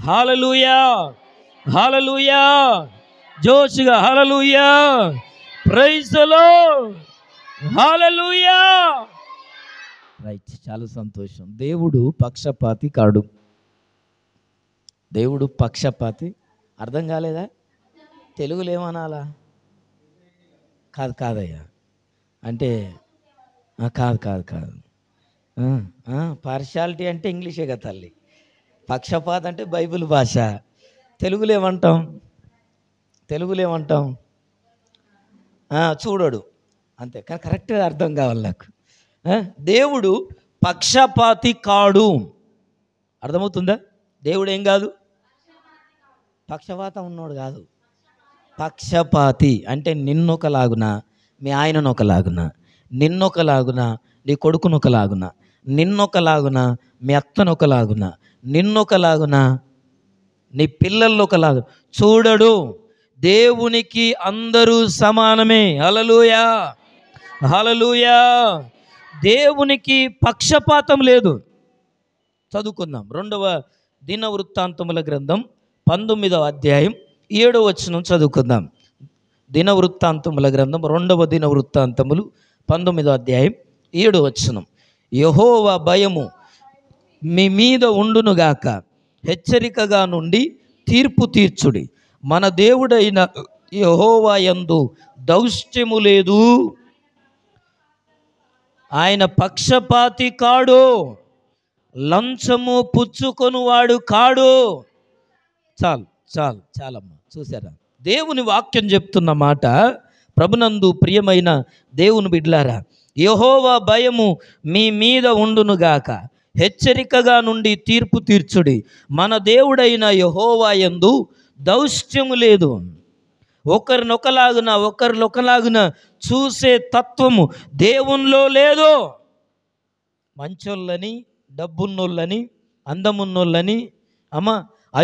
హల్లెలూయా, hallelujah, జోష్గా hallelujah, praise the Lord, hallelujah. Right, చాలా సంతోషం. దేవుడు పక్షపాతి కాడు. దేవుడు పక్షపాతి. అర్థం కాలేదా? తెలుగులో ఏమనాలా? కాదయ్యా, అంటే కాదు. పార్షాలిటీ అంటే ఇంగ్లీషే కదా తల్లి. పక్షపాత అంటే బైబిల్ భాష. తెలుగులో ఏమంటాం? చూడడు, అంతే. కానీ కరెక్ట్గా అర్థం కావాలి నాకు. దేవుడు పక్షపాతి కాడు. అర్థమవుతుందా? దేవుడు ఏం కాదు, పక్షపాతం ఉన్నోడు కాదు. పక్షపాతి అంటే నిన్నొకలాగున, మీ ఆయననొకలాగున, నిన్నొకలాగున, నీ కొడుకునొకలాగున, నిన్నొకలాగున, మీ అత్తనొకలాగున, నిన్నొకలాగున, నీ పిల్లల్లోకలాగు చూడడు. దేవునికి అందరూ సమానమే. హల్లెలూయా, హల్లెలూయా. దేవునికి పక్షపాతం లేదు. చదువుకుందాం. 2వ దినవృత్తాంతముల గ్రంథం 19వ అధ్యాయం 7వ వచనం చదువుకుందాం. దినవృత్తాంతముల గ్రంథం 2వ దినవృత్తాంతములు 19వ అధ్యాయం 7వ వచనం. యెహోవా భయము మీ మీద ఉండునుగాక, హెచ్చరికగా నుండి తీర్పు తీర్చుడి. మన దేవుడైన యెహోవా యందు దౌష్ట్యము లేదు, ఆయన పక్షపాతి కాడు, లంచము పుచ్చుకొనువాడు కాడు. చాలమ్మా. చూసారా? దేవుని వాక్యం చెప్తున్న మాట. ప్రభునందు ప్రియమైన దేవుని బిడ్డలారా, యెహోవా భయము మీ మీద ఉండునుగాక, హెచ్చరికగా నుండి తీర్పు తీర్చుడి. మన దేవుడైన యెహోవా యందు దౌష్ట్యము లేదు. ఒకరినొకలాగున చూసే తత్వము దేవునిలో లేదు. మంచోళ్ళని, డబ్బున్నోళ్ళని, అందమున్నోళ్ళని,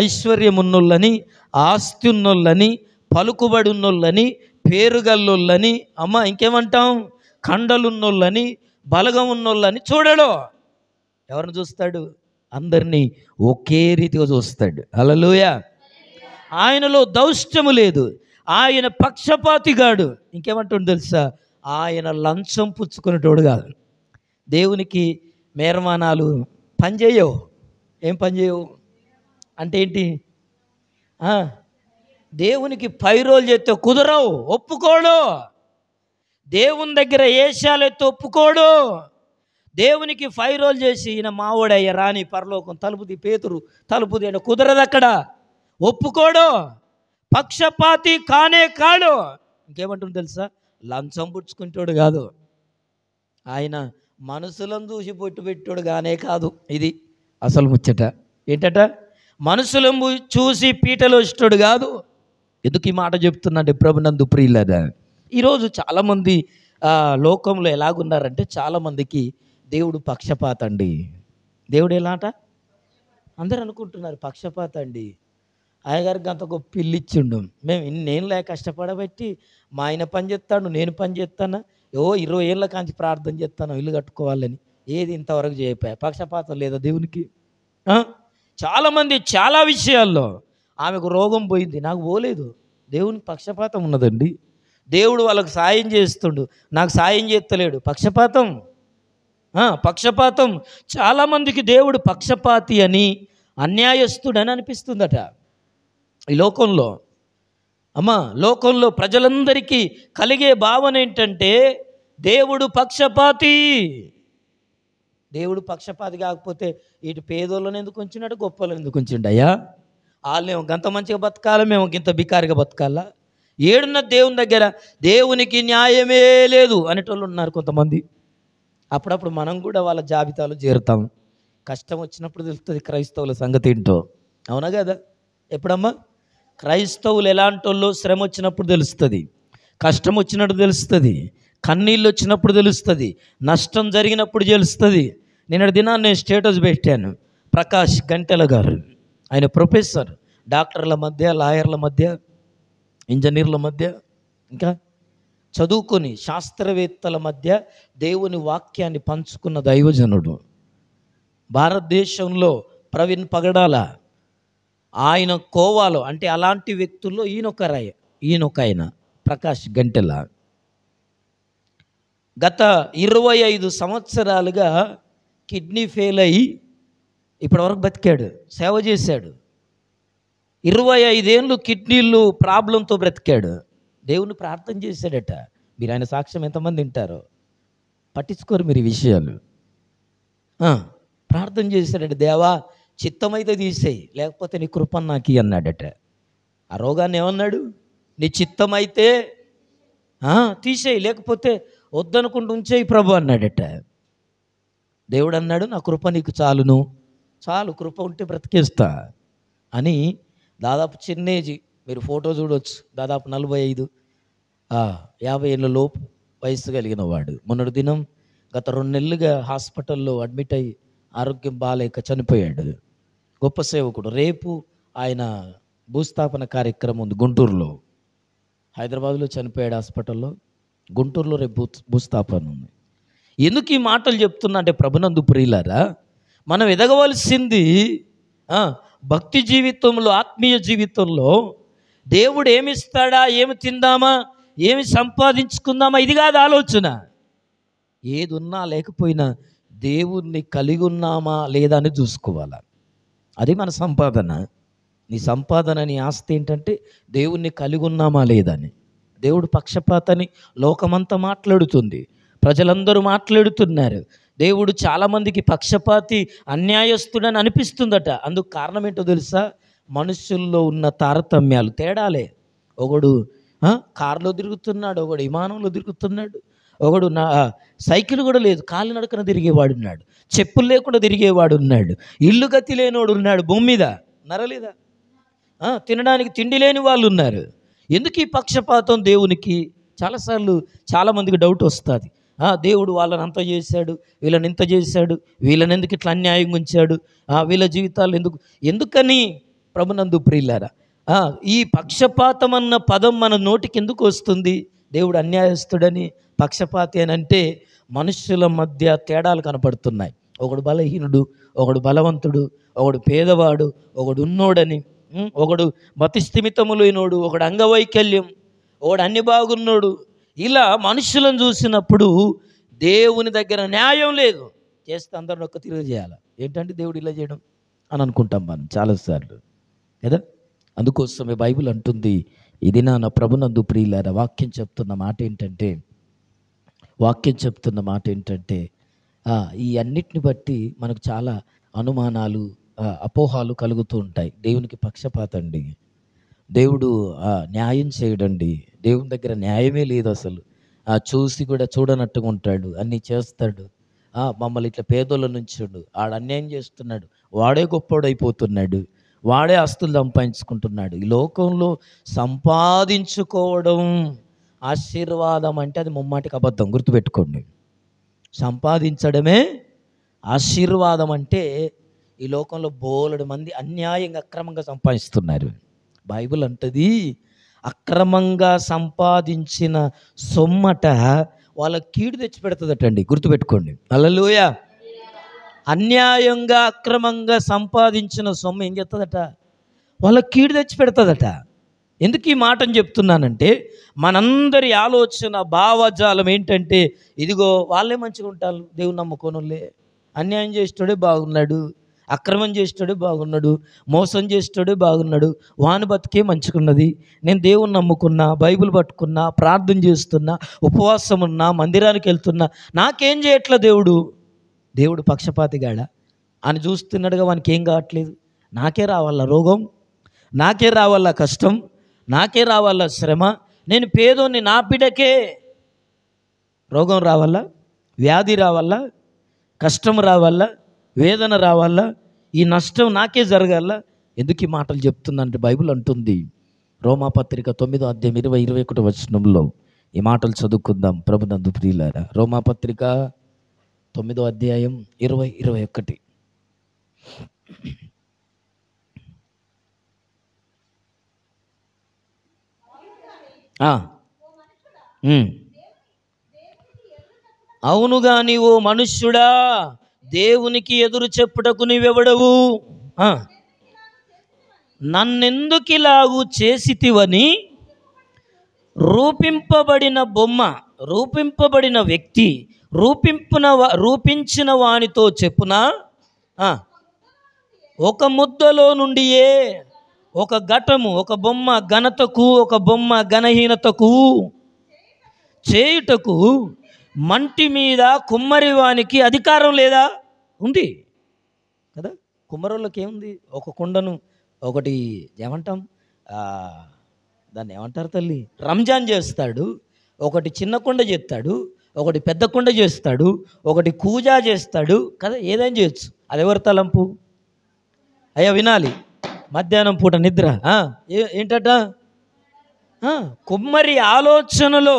ఐశ్వర్యమున్నోళ్ళని, ఆస్తి ఉన్నోళ్ళని, పలుకుబడి ఉన్నోళ్ళని, పేరుగల్లోళ్ళని, ఇంకేమంటాం, కండలున్నోళ్ళని, బలగం ఉన్నోళ్ళని చూడడు. ఎవరిని చూస్తాడు? అందరినీ ఒకే రీతిగా చూస్తాడు. హల్లెలూయా. ఆయనలో దౌష్ట్యము లేదు, ఆయన పక్షపాతిగాడు. ఇంకేమంటాడు తెలుసా? ఆయన లంచం పుచ్చుకునేటోడు కాదు. దేవునికి మేరమానాలు పనిచేయవు. ఏం పనిచేయవు అంటే ఏంటి? దేవునికి పైరోలు చేస్తే కుదరవు, ఒప్పుకోడు. దేవుని దగ్గర ఏషాలెత్తి ఒప్పుకోడు. దేవునికి ఫైరోలు చేసి ఈయన మావోడయ్య రాని పరలోకం తలుపుది, పేతురు తలుపుది అంటే కుదరదు. అక్కడ ఒప్పుకోడు. పక్షపాతి కానే కాడు. ఇంకేమంటుంది తెలుసా? లంచం పుచ్చుకుంటాడు కాదు. ఆయన మనుషులను చూసి పొట్టు పెట్టాడు కానే కాదు. ఇది అసలు ముచ్చట. ఏంటట? మనుషులను చూసి పీటలు వచ్చాడు కాదు. ఎందుకు ఈ మాట చెప్తున్నా ప్రభునందు ప్రియులారా, ఈరోజు చాలామంది లోకంలో ఎలాగున్నారంటే, చాలామందికి దేవుడు పక్షపాత అండి. దేవుడు ఎలాంట అందరూ అనుకుంటున్నారు, పక్షపాత అండి. ఆయగారికి అంత గొప్ప పిల్లి ఇచ్చిండు. నేను లేక కష్టపడబట్టి మా ఆయన పని చేస్తాడు, నేను పని చేస్తాను. 20 ఏళ్ళ కాంచి ప్రార్థన చేస్తాను ఇల్లు కట్టుకోవాలని. ఏది ఇంతవరకు చేయపోయా? పక్షపాతం లేదా దేవునికి? చాలామంది చాలా విషయాల్లో ఆమెకు రోగం పోయింది, నాకు పోలేదు. దేవునికి పక్షపాతం ఉన్నదండి. దేవుడు వాళ్ళకు సాయం చేస్తుండు, నాకు సాయం చేస్తలేడు. పక్షపాతం. చాలామందికి దేవుడు పక్షపాతి అని, అన్యాయస్తుడని అనిపిస్తుందట ఈ లోకంలో. లోకంలో ప్రజలందరికీ కలిగే భావన ఏంటంటే దేవుడు పక్షపాతి. దేవుడు పక్షపాతి కాకపోతే ఇటు పేదోళ్ళని ఎందుకు ఉంచినట్టు, గొప్పలను ఎందుకు ఉంచిండయ్యా? వాళ్ళేమో గంత మంచిగా బతకాలా, మేము గింత బికారిగా బతకాలా? ఏడున్న దేవుని దగ్గర దేవునికి న్యాయమే లేదు అనేటోళ్ళు ఉన్నారు కొంతమంది. అప్పుడప్పుడు మనం కూడా వాళ్ళ జాబితాలో చేరుతాం. కష్టం వచ్చినప్పుడు తెలుస్తుంది క్రైస్తవుల సంగతి ఏంటో. అవునా కదా? ఎప్పుడమ్మా? క్రైస్తవులు ఎలాంటి వాళ్ళు శ్రమ వచ్చినప్పుడు తెలుస్తుంది, కష్టం వచ్చినప్పుడు తెలుస్తుంది, కన్నీళ్ళు వచ్చినప్పుడు తెలుస్తుంది, నష్టం జరిగినప్పుడు తెలుస్తుంది. నిన్నటి దినాన్ని నేను స్టేటస్ పెట్టాను. ప్రకాష్ గంటెల గారు, ఆయన ప్రొఫెసర్, డాక్టర్ల మధ్య, లాయర్ల మధ్య, ఇంజనీర్ల మధ్య, ఇంకా చదువుకొని శాస్త్రవేత్తల మధ్య దేవుని వాక్యాన్ని పంచుకున్న దైవజనుడు. భారతదేశంలో ప్రవీణ్ పగడాల, ఆయన కోవాలో అంటే అలాంటి వ్యక్తుల్లో ఈయనొక ఆయన ప్రకాష్ గంటెల గత 25 సంవత్సరాలుగా కిడ్నీ ఫెయిల్ అయ్యి ఇప్పటివరకు బతికాడు, సేవ చేశాడు. 25 ఏళ్ళు కిడ్నీలు ప్రాబ్లంతో బ్రతికాడు. దేవుని ప్రార్థన చేశాడట. మీరు ఆయన సాక్ష్యం ఎంతమంది వింటారో పట్టించుకోరు మీరు ఈ విషయాలు. ప్రార్థన చేశాడట, దేవా చిత్తమైతే తీసేయి, లేకపోతే నీ కృపను నాకు అన్నాడట. ఆ రోగాన్ని ఏమన్నాడు? నీ చిత్తమైతే తీసేయి, లేకపోతే వద్దనుకుంటూ ఉంచేయి ప్రభు అన్నాడట. దేవుడు అన్నాడు, నా కృప నీకు చాలును, చాలు, కృప ఉంటే బ్రతికేస్తా అని. దాదాపు చిన్న ఏజీ, మీరు ఫోటో చూడవచ్చు, దాదాపు 45 50 ఏళ్ళ లోపు వయసు కలిగిన వాడు. మొన్నటి దినం గత 2 నెలలుగా హాస్పిటల్లో అడ్మిట్ అయ్యి ఆరోగ్యం బాగాలేక చనిపోయాడు. గొప్ప సేవకుడు. రేపు ఆయన భూస్థాపన కార్యక్రమం ఉంది గుంటూరులో. హైదరాబాద్లో చనిపోయాడు హాస్పిటల్లో, గుంటూరులో రేపు భూస్థాపన ఉంది. ఎందుకు ఈ మాటలు చెప్తున్నా అంటే, ప్రభునందు ప్రియులారా, మనం ఎదగవలసింది భక్తి జీవితంలో, ఆత్మీయ జీవితంలో దేవుడు ఏమిస్తాడా, ఏమి తిందామా, ఏమి సంపాదించుకుందామా, ఇది కాదు ఆలోచన. ఏది ఉన్నా లేకపోయినా దేవుణ్ణి కలిగి ఉన్నామా లేదా అని చూసుకోవాలా. అది మన సంపాదన. నీ సంపాదన, నీ ఆస్తి ఏంటంటే దేవుణ్ణి కలిగి ఉన్నామా లేదని. దేవుడు పక్షపాతని లోకమంతా మాట్లాడుతుంది, ప్రజలందరూ మాట్లాడుతున్నారు. దేవుడు చాలామందికి పక్షపాతి, అన్యాయస్తుడని అనిపిస్తుందట. అందుకు కారణం ఏంటో తెలుసా? మనుషుల్లో ఉన్న తారతమ్యాలు, తేడాలే. ఒకడు కారులో తిరుగుతున్నాడు, ఒకడు విమానంలో తిరుగుతున్నాడు, ఒకడు సైకిల్ కూడా లేదు కాలినడకన తిరిగేవాడు ఉన్నాడు, చెప్పులు లేకుండా తిరిగేవాడు ఉన్నాడు, ఇల్లు గతి లేనివాడు ఉన్నాడు, భూమి మీద నరలేదా, తినడానికి తిండి లేని వాళ్ళు ఉన్నారు. ఎందుకు ఈ పక్షపాతం దేవునికి? చాలాసార్లు చాలామందికి డౌట్ వస్తుంది, దేవుడు వాళ్ళని అంత చేశాడు, వీళ్ళని ఇంత చేశాడు, వీళ్ళని ఎందుకు ఇట్లా అన్యాయంగా ఉంచాడు, వీళ్ళ జీవితాలు ఎందుకని? ప్రభునందు ప్రియులారా, ఈ పక్షపాతం అన్న పదం మన నోటికి ఎందుకు వస్తుంది? దేవుడు అన్యాయస్తుడని, పక్షపాతి అని అంటే మనుషుల మధ్య తేడాలు కనపడుతున్నాయి. ఒకడు బలహీనుడు, ఒకడు బలవంతుడు, ఒకడు పేదవాడు, ఒకడు ఉన్నోడని, ఒకడు మతిస్థిమితము లేనోడు, ఒకడు అంగవైకల్యం, ఒకడు అన్ని బాగున్నాడు. ఇలా మనుషులను చూసినప్పుడు దేవుని దగ్గర న్యాయం లేదు. చేస్తే అందరిని ఒక్క తిరిగి చేయాలి. ఏంటంటే దేవుడు ఇలా చేయడం అని అనుకుంటాం మనం చాలాసార్లు కదా. అందుకోసమే బైబిల్ అంటుంది, ఇది నా ప్రభునందు ప్రియులారా, వాక్యం చెప్తున్న మాట ఏంటంటే ఈ అన్నిటిని బట్టి మనకు చాలా అనుమానాలు, అపోహాలు కలుగుతూ ఉంటాయి. దేవునికి పక్షపాతండి, దేవుడు న్యాయం చేయడండి, దేవుని దగ్గర న్యాయమే లేదు అసలు. చూసి కూడా చూడనట్టుగా ఉంటాడు, అన్నీ చేస్తాడు. మమ్మల్ని ఇట్లా పేదోళ్ళ నుంచాడు, ఆడు అన్యాయం చేస్తున్నాడు, వాడే గొప్పోడైపోతున్నాడు, వాడే ఆస్తులు సంపాదించుకుంటున్నాడు. ఈ లోకంలో సంపాదించుకోవడం ఆశీర్వాదం అంటే అది ముమ్మాటికి అబద్ధం, గుర్తుపెట్టుకోండి. సంపాదించడమే ఆశీర్వాదం అంటే ఈ లోకంలో బోలెడు మంది అన్యాయంగా అక్రమంగా సంపాదిస్తున్నారు. బైబిల్ అంటది, అక్రమంగా సంపాదించిన సొమ్మట వాళ్ళ కీడు తెచ్చిపెడుతుందటండి, గుర్తుపెట్టుకోండి. హల్లెలూయా. అన్యాయంగా అక్రమంగా సంపాదించిన సొమ్ము ఏం చేస్తుందట? వాళ్ళ కీడు తెచ్చిపెడుతుందట. ఎందుకు ఈ మాటను చెప్తున్నానంటే, మనందరి ఆలోచన భావజాలం ఏంటంటే, ఇదిగో వాళ్ళే మంచిగా ఉంటారు, దేవుని నమ్ముకోనులే, అన్యాయం చేసేటోడే బాగున్నాడు, అక్రమం చేసేటోడే బాగున్నాడు, మోసం చేసేటోడే బాగున్నాడు, వాని బతికే మంచుకున్నది, నేను దేవుని నమ్ముకున్నా, బైబిల్ పట్టుకున్నా, ప్రార్థన చేస్తున్నా, ఉపవాసం ఉన్నా, మందిరానికి వెళ్తున్నా, నాకేం చేయట్లా దేవుడు పక్షపాతిగాడా అని చూస్తున్నాడుగా. వానికి ఏం కావట్లేదు, నాకే రావాలా రోగం, నాకే రావాలా కష్టం, నాకే రావాలా శ్రమ, నేను పేదోని, నా బిడ్డకే రోగం రావాలా, వ్యాధి రావాలా, కష్టం రావాలా, వేదన రావాలా, ఈ నష్టం నాకే జరగాల. ఎందుకు ఈ మాటలు చెప్తుందంటే, బైబిల్ అంటుంది, రోమాపత్రిక 9వ అధ్యాయం 20-21 వచనంలో ఈ మాటలు చదువుకుందాం ప్రభునందు ప్రియులారా. రోమాపత్రిక 9వ అధ్యాయం 20-21. అవునుగా నీవు మనుష్యుడా, దేవునికి ఎదురు చెప్పుటకు నీవెవడవు? నన్నెందుకిలాగు చేసితివని రూపింపబడిన బొమ్మ, రూపింపబడిన వ్యక్తి, రూపించిన వానితో చెప్పునా, ఒక ముద్దలో నుండియే ఒక ఘటము, ఒక బొమ్మ ఘనతకు, ఒక బొమ్మ ఘనహీనతకు చేయుటకు మంటి మీద కుమ్మరి వానికి అధికారం లేదా? ఉంది కదా. కుమ్మరోళ్ళకి ఏముంది? ఒక కుండను, ఒకటి ఏమంటాం, దాన్ని ఏమంటారు తల్లి, రంజాన్ చేస్తాడు, ఒకటి చిన్న కుండ చేస్తాడు, ఒకటి పెద్ద కుండ చేస్తాడు, ఒకటి కూజా చేస్తాడు కదా. ఏదైనా చేయొచ్చు. అది ఎవరి తలంపు? అయ్యా వినాలి, మధ్యాహ్నం పూట నిద్ర ఏంటట, కుమ్మరి ఆలోచనలో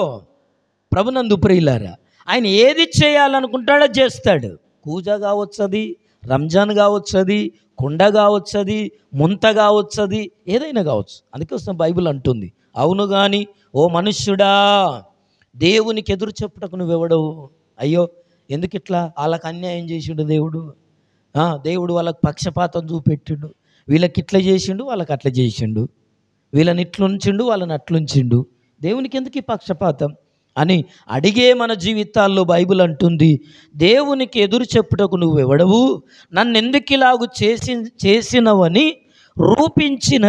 ప్రభునందు ప్రియులారా ఆయన ఏది చేయాలనుకుంటాడో చేస్తాడు. కూజా కావచ్చది, రంజాన్ కావచ్చది, కుండ కావచ్చది, ముంత కావచ్చది, ఏదైనా కావచ్చు. అందుకోసం బైబిల్ అంటుంది, అవును కానీ ఓ మనుష్యుడా, దేవునికి ఎదురు చెప్పుటకు నువ్వెవడవు? అయ్యో ఎందుకు ఇట్లా వాళ్ళకి అన్యాయం చేసిండు దేవుడు, దేవుడు వాళ్ళకి పక్షపాతం చూపెట్టిండు, వీళ్ళకి ఇట్లా చేసిండు, వాళ్ళకి అట్లా చేసిండు, వీళ్ళని ఇట్లుంచిండు, వాళ్ళని అట్లుంచిండు, దేవునికి ఎందుకు ఈ పక్షపాతం అని అడిగే మన జీవితాల్లో బైబిల్ అంటుంది, దేవునికి ఎదురు చెప్పుటకు నువ్వెవడవు? నన్ను ఎందుకు ఇలాగు చేసినవని రూపించిన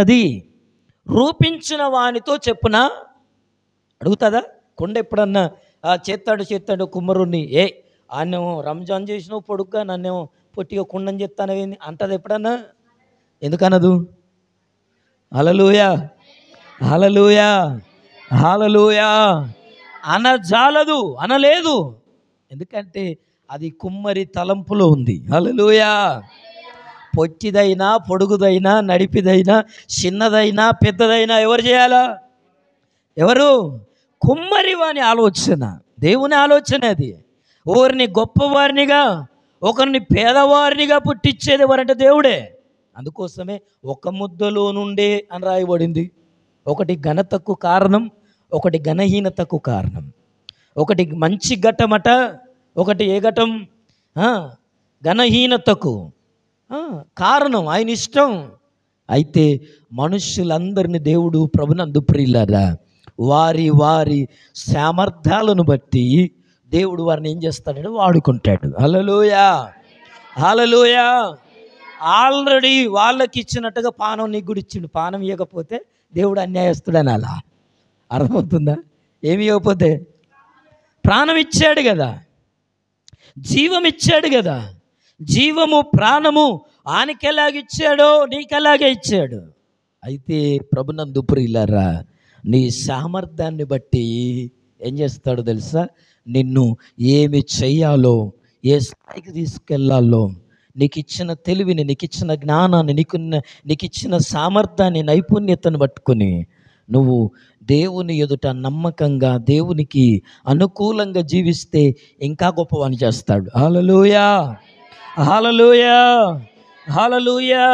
వానితో చెప్పునా? అడుగుతుందా? కొండ ఎప్పుడన్నా చేస్తాడు కుమ్మరుణ్ణి, ఆయనేమో రంజాన్ చేసినావు పొడుగ్గా, నన్నేమో పొట్టిగా కుండని చెప్తానవేంది అంటది ఎప్పుడన్నా? ఎందుకనదు? హల్లెలూయా, హల్లెలూయా, హల్లెలూయా అనజాలదు, అనలేదు. ఎందుకంటే అది కుమ్మరి తలంపులో ఉంది. హల్లెలూయా. పొట్టిదైనా, పొడుగుదైనా, నడిపిదైనా, చిన్నదైనా, పెద్దదైనా ఎవరు చేయాలా? ఎవరు? కుమ్మరి వాని ఆలోచన, దేవుని ఆలోచన అది. ఒకరిని గొప్పవారినిగా, ఒకరిని పేదవారినిగా పుట్టించేది ఎవరంటే దేవుడే. అందుకోసమే ఒక ముద్దలో నుండే అని రాయబడింది. ఒకటి ఘనతకు కారణం, ఒకటి ఘనహీనతకు కారణం. ఒకటి మంచి ఘటమట, ఒకటి ఏ ఘటం? ఘనహీనతకు కారణం ఆయన ఇష్టం. అయితే మనుష్యులందరినీ దేవుడు ప్రభునందు ప్రియులారా వారి వారి సామర్థ్యాలను బట్టి దేవుడు వారిని ఏం చేస్తాడంటే వాడుకుంటాడు. హల్లెలూయా, హల్లెలూయా. ఆల్రెడీ వాళ్ళకి ఇచ్చినట్టుగా పానం నీకు కూడా ఇచ్చిండు. పానం ఇవ్వకపోతే దేవుడు అన్యాయస్తుడని అలా అర్థమవుతుందా? ఏమి ఇవ్వకపోతే ప్రాణం ఇచ్చాడు కదా, జీవం ఇచ్చాడు కదా. జీవము ప్రాణము ఆయనకెలాగిచ్చాడో నీకెలాగే ఇచ్చాడు. అయితే ప్రభునందు ప్రియులారా నీ సామర్థ్యాన్ని బట్టి ఏం చేస్తాడో తెలుసా? నిన్ను ఏమి చెయ్యాలో, ఏ స్థాయికి తీసుకెళ్లాలో, నీకు ఇచ్చిన తెలివిని, నీకు ఇచ్చిన జ్ఞానాన్ని, నీకు ఇచ్చిన సామర్థ్యాన్ని, నైపుణ్యతను పట్టుకొని నువ్వు దేవుని ఎదుట నమ్మకంగా, దేవునికి అనుకూలంగా జీవిస్తే ఇంకా గొప్పవాని చేస్తాడు. హల్లెలూయా, hallelujah, hallelujah,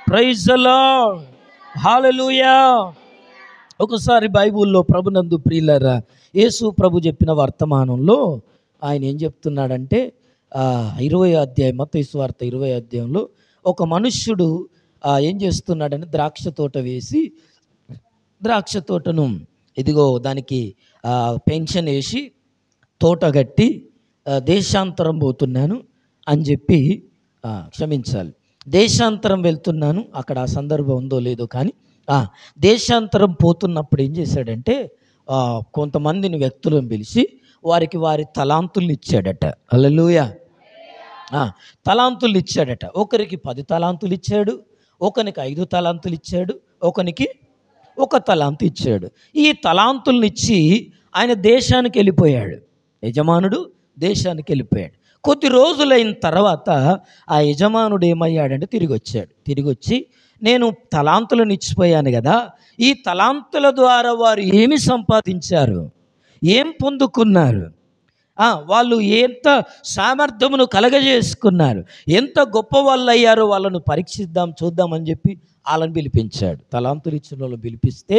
praise the Lord, హల్లెలూయా. ఒకసారి బైబిల్లో ప్రభునందు ప్రియులారా యేసు ప్రభు చెప్పిన వర్తమానంలో ఆయన ఏం చెప్తున్నాడంటే 20వ అధ్యాయం, మత్తయి సువార్త 20వ అధ్యాయంలో ఒక మనుష్యుడు ఏం చేస్తున్నాడంటే ద్రాక్ష తోట వేసి, ద్రాక్ష తోటను ఇదిగో దానికి పెన్షన్ వేసి తోట కట్టి దేశాంతరం పోతున్నాను అని చెప్పి, క్షమించాలి, దేశాంతరం వెళ్తున్నాను, అక్కడ ఆ సందర్భం ఉందో లేదో కానీ దేశాంతరం పోతున్నప్పుడు ఏం చేశాడంటే కొంతమందిని వ్యక్తులను పిలిచి వారికి వారి తలాంతుల్ని ఇచ్చాడట. హల్లెలూయా. తలాంతులు ఇచ్చాడట. ఒకరికి 10 తలాంతులు ఇచ్చాడు, ఒకనికి 5 తలాంతులు ఇచ్చాడు, ఒకనికి 1 తలాంతు ఇచ్చాడు. ఈ తలాంతుల్ని ఇచ్చి ఆయన దేశానికి వెళ్ళిపోయాడు. యజమానుడు దేశానికి వెళ్ళిపోయాడు. కొద్ది రోజులైన తర్వాత ఆ యజమానుడు ఏమయ్యాడంటే తిరిగి వచ్చాడు. తిరిగి వచ్చి, నేను తలాంతులను ఇచ్చిపోయాను కదా, ఈ తలాంతుల ద్వారా వారు ఏమి సంపాదించారు, ఏం పొందుకున్నారు, వాళ్ళు ఎంత సామర్థ్యమును కలగజేసుకున్నారు, ఎంత గొప్ప వాళ్ళు అయ్యారో వాళ్ళను పరీక్షిద్దాం, చూద్దామని చెప్పి వాళ్ళని పిలిపించాడు. తలాంతులు ఇచ్చిన వాళ్ళు పిలిపిస్తే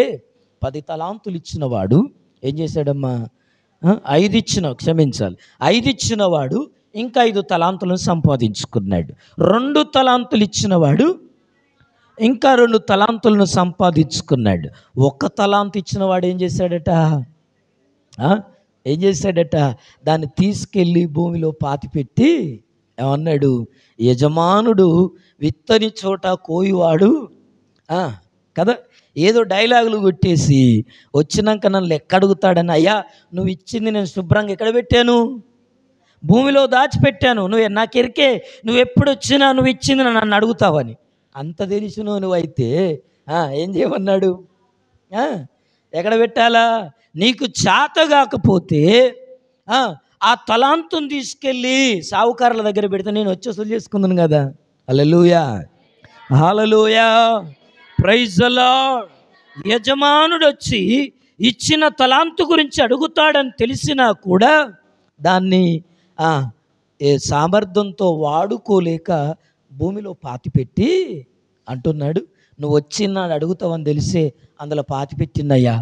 10 తలాంతులు ఇచ్చిన వాడు ఏం చేశాడమ్మా? 5 ఇచ్చిన వాడు ఇంకా 5 తలాంతులను సంపాదించుకున్నాడు. 2 తలాంతులు ఇచ్చిన వాడు ఇంకా 2 తలాంతులను సంపాదించుకున్నాడు. ఒక్క తలాంతు ఇచ్చిన వాడు ఏం చేశాడట? ఆ? ఏం చేశాడట? దాన్ని తీసుకెళ్ళి భూమిలో పాతిపెట్టి ఏమన్నాడు? యజమానుడు విత్తని చోట కోయివాడు కదా, ఏదో డైలాగులు కొట్టేసి వచ్చినాక నన్ను ఎక్కడ అడుగుతాడని, అయ్యా నువ్వు ఇచ్చింది నేను శుభ్రంగా ఎక్కడ పెట్టాను? భూమిలో దాచిపెట్టాను. నాకు ఎరికే నువ్వు ఎప్పుడు వచ్చినా నువ్వు ఇచ్చింది నన్ను అడుగుతావని. అంత తెలిసిన నువ్వైతే ఏం చేయమన్నాడు? ఎక్కడ పెట్టాలా? నీకు చేత కాకపోతే ఆ తలాంతుని తీసుకెళ్ళి సావుకారుల దగ్గర పెడితే నేను వచ్చి వసూలు చేసుకుందాను కదా. హల్లెలూయా, హల్లెలూయా, ప్రైజ్ ది లార్డ్. యజమానుడు వచ్చి ఇచ్చిన తలాంతు గురించి అడుగుతాడని తెలిసినా కూడా దాన్ని సామర్థ్యంతో వాడుకోలేక భూమిలో పాతిపెట్టి అంటున్నాడు, నువ్వు వచ్చినాడు అడుగుతావని తెలిసే అందులో పాతిపెట్టిందయ్యా